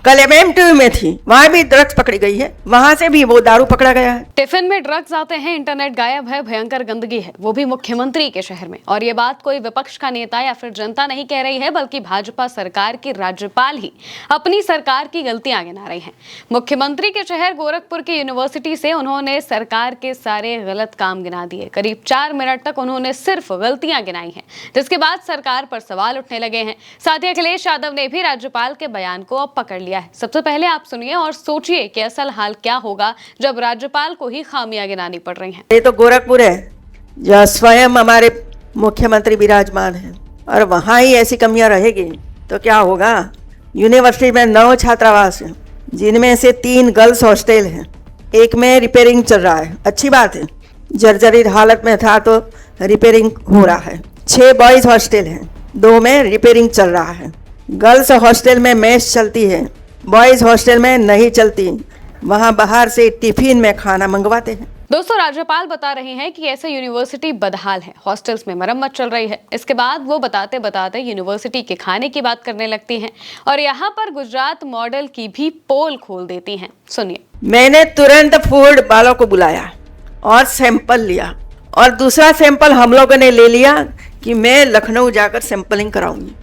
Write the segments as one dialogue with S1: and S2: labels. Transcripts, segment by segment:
S1: कल एमएमटीयू में थी, वहाँ भी ड्रग्स पकड़ी गई है, वहाँ से भी वो दारू पकड़ा गया है।
S2: टिफिन में ड्रग्स आते हैं, इंटरनेट गायब है, भयंकर गंदगी है, वो भी मुख्यमंत्री के शहर में। और ये बात कोई विपक्ष का नेता या फिर जनता नहीं कह रही है, बल्कि भाजपा सरकार की राज्यपाल ही अपनी सरकार की गलतियां गिना रही हैं। मुख्यमंत्री के शहर गोरखपुर की यूनिवर्सिटी से उन्होंने सरकार के सारे गलत काम गिना दिए। करीब 4 मिनट तक उन्होंने सिर्फ गलतियां गिनाई हैं, जिसके बाद सरकार पर सवाल उठने लगे हैं। साथ ही अखिलेश यादव ने भी राज्यपाल के बयान को अब पकड़ लिया है। सबसे पहले आप सुनिए और सोचिए कि असल हाल क्या होगा जब राज्यपाल को ही खामियां गिनानी पड़ रही हैं।
S1: ये तो गोरखपुर है जहाँ स्वयं हमारे मुख्यमंत्री विराजमान हैं, और वहाँ ही ऐसी कमियां रहेगी तो क्या होगा। यूनिवर्सिटी में 9 छात्रावास हैं, जिनमें से 3 गर्ल्स हॉस्टल हैं, एक में रिपेयरिंग चल रहा है। अच्छी बात है, जर्जरित हालत में था तो रिपेयरिंग हो रहा है। 6 बॉयज हॉस्टल हैं, 2 में रिपेयरिंग चल रहा है। गर्ल्स हॉस्टल में मेस चलती है, बॉयज हॉस्टल में नहीं चलती, वहाँ बाहर से टिफिन में खाना मंगवाते हैं।
S2: दोस्तों, राज्यपाल बता रही हैं कि ऐसे यूनिवर्सिटी बदहाल है, हॉस्टल्स में मरम्मत चल रही है। इसके बाद वो बताते बताते यूनिवर्सिटी के खाने की बात करने लगती हैं और यहाँ पर गुजरात मॉडल की भी पोल खोल देती हैं। सुनिए। मैंने
S1: तुरंत फूड वालों को बुलाया और सैंपल लिया, और दूसरा सैंपल हम लोगों ने ले लिया कि मैं लखनऊ जाकर सैंपलिंग कराऊंगी,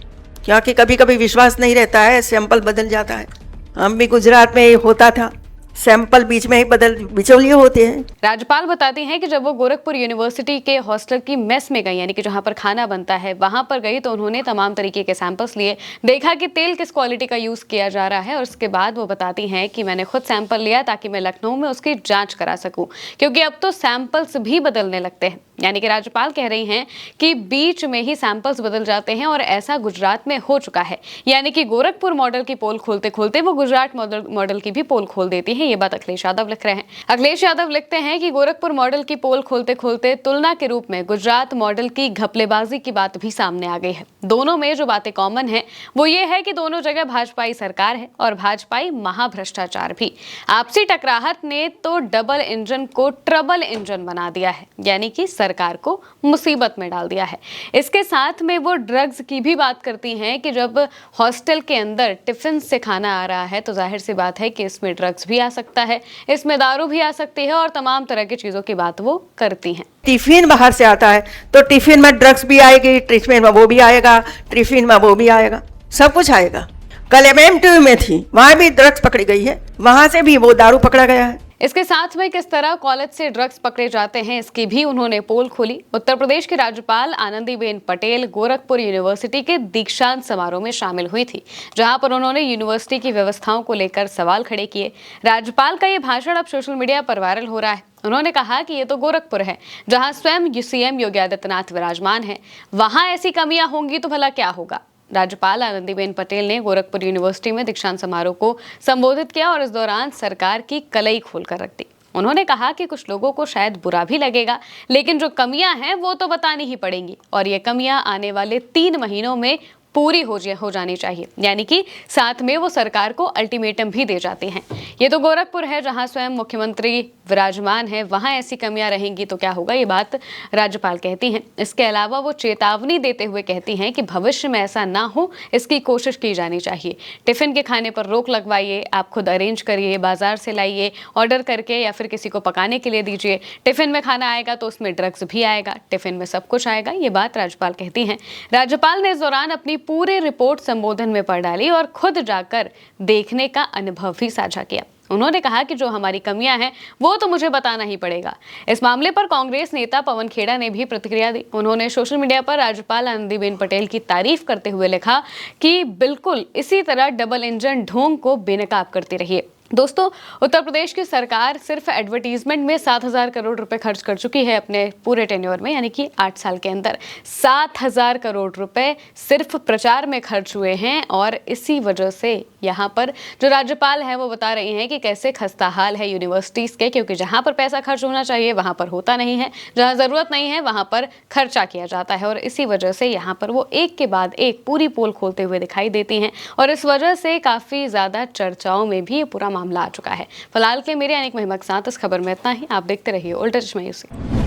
S1: क्योंकि कभी कभी विश्वास नहीं रहता है, सैंपल बदल जाता है। हम भी गुजरात में होता था, सैंपल बीच में ही बिचौलिए होते हैं।
S2: राज्यपाल बताती हैं कि जब वो गोरखपुर यूनिवर्सिटी के हॉस्टल की मेस में गई, यानी कि जहां पर खाना बनता है, वहां पर गई तो उन्होंने तमाम तरीके के सैंपल्स लिए, देखा कि तेल किस क्वालिटी का यूज किया जा रहा है। और उसके बाद वो बताती हैं कि मैंने खुद सैंपल लिया ताकि मैं लखनऊ में उसकी जांच करा सकूं, क्योंकि अब तो सैंपल्स भी बदलने लगते हैं। यानी कि राज्यपाल कह रही हैं कि बीच में ही सैंपल्स बदल जाते हैं, और ऐसा गुजरात में हो चुका है। यानी कि गोरखपुर मॉडल की पोल खोलते खोलते वो गुजरात मॉडल की भी पोल खोल देती है। ये बात अखिलेश यादव लिख रहे हैं। अखिलेश यादव लिखते हैं कि गोरखपुर मॉडल की पोल खोलते खोलते तुलना के रूप में गुजरात मॉडल की घपलेबाजी की बात भी सामने आ गई है। दोनों में जो बातें कॉमन है वो ये है कि दोनों जगह भाजपाई सरकार है और भाजपाई महाभ्रष्टाचार भी। आपसी टकराहट ने तो डबल इंजन को ट्रबल इंजन बना दिया है, यानी कि सरकार को मुसीबत में डाल दिया है। इसके साथ में वो ड्रग्स की भी बात करती हैं कि जब हॉस्टल के अंदर टिफिन से खाना आ रहा है तो जाहिर सी बात है कि इसमें ड्रग्स भी आ सकता है, इसमें दारू भी आ सकती है, और तमाम तरह की चीजों की बात वो करती हैं।
S1: टिफिन बाहर से आता है तो टिफिन में ड्रग्स भी आएगी, टिफिन में वो भी आएगा, टिफिन में वो भी आएगा, सब कुछ आएगा। कल एमएमटीयू में थी, वहाँ भी ड्रग्स पकड़ी गई है, वहाँ से भी वो दारू पकड़ा गया है।
S2: इसके साथ में किस तरह कॉलेज से ड्रग्स पकड़े जाते हैं इसकी भी उन्होंने पोल खोली। उत्तर प्रदेश की राज्यपाल आनंदीबेन पटेल गोरखपुर यूनिवर्सिटी के दीक्षांत समारोह में शामिल हुई थी, जहां पर उन्होंने यूनिवर्सिटी की व्यवस्थाओं को लेकर सवाल खड़े किए। राज्यपाल का ये भाषण अब सोशल मीडिया पर वायरल हो रहा है। उन्होंने कहा कि ये तो गोरखपुर है जहां स्वयं सीएम योगी आदित्यनाथ विराजमान है, वहां ऐसी कमियां होंगी तो भला क्या होगा। राज्यपाल आनंदीबेन पटेल ने गोरखपुर यूनिवर्सिटी में दीक्षांत समारोह को संबोधित किया और इस दौरान सरकार की कलई खोलकर रख दी। उन्होंने कहा कि कुछ लोगों को शायद बुरा भी लगेगा, लेकिन जो कमियां हैं वो तो बतानी ही पड़ेंगी, और ये कमियां आने वाले 3 महीनों में पूरी हो जानी चाहिए। यानी कि साथ में वो सरकार को अल्टीमेटम भी दे जाते हैं। ये तो गोरखपुर है जहां स्वयं मुख्यमंत्री विराजमान है, वहां ऐसी कमियां रहेंगी तो क्या होगा, ये बात राज्यपाल कहती हैं। इसके अलावा वो चेतावनी देते हुए कहती हैं कि भविष्य में ऐसा ना हो इसकी कोशिश की जानी चाहिए। टिफिन के खाने पर रोक लगवाइए, आप खुद अरेंज करिए, बाजार से लाइए, ऑर्डर करके या फिर किसी को पकाने के लिए दीजिए। टिफिन में खाना आएगा तो उसमें ड्रग्स भी आएगा, टिफिन में सब कुछ आएगा, ये बात राज्यपाल कहती हैं। राज्यपाल ने इस दौरान अपनी पूरी रिपोर्ट संबोधन में पढ़ डाली और खुद जाकर देखने का अनुभव भी साझा किया। उन्होंने कहा कि जो हमारी कमियां हैं वो तो मुझे बताना ही पड़ेगा। इस मामले पर कांग्रेस नेता पवन खेड़ा ने भी प्रतिक्रिया दी। उन्होंने सोशल मीडिया पर राज्यपाल आनंदीबेन पटेल की तारीफ करते हुए लिखा कि बिल्कुल इसी तरह डबल इंजन ढोंग को बेनकाब करती रहिए। दोस्तों, उत्तर प्रदेश की सरकार सिर्फ एडवर्टीजमेंट में 7,000 करोड़ रुपए खर्च कर चुकी है अपने पूरे टेन्योर में, यानी कि 8 साल के अंदर 7,000 करोड़ रुपए सिर्फ प्रचार में खर्च हुए हैं। और इसी वजह से यहाँ पर जो राज्यपाल है वो बता रही हैं कि कैसे खस्ता हाल है यूनिवर्सिटीज़ के, क्योंकि जहाँ पर पैसा खर्च होना चाहिए वहाँ पर होता नहीं है, जहाँ ज़रूरत नहीं है वहाँ पर खर्चा किया जाता है। और इसी वजह से यहाँ पर वो एक के बाद एक पूरी पोल खोलते हुए दिखाई देती हैं, और इस वजह से काफ़ी ज़्यादा चर्चाओं में भी ये पूरा मामला आ चुका है। फिलहाल के मेरे अनेक महिमा के साथ इस खबर में इतना ही। आप देखते रहिए उल्टा चश्मा न्यूज़।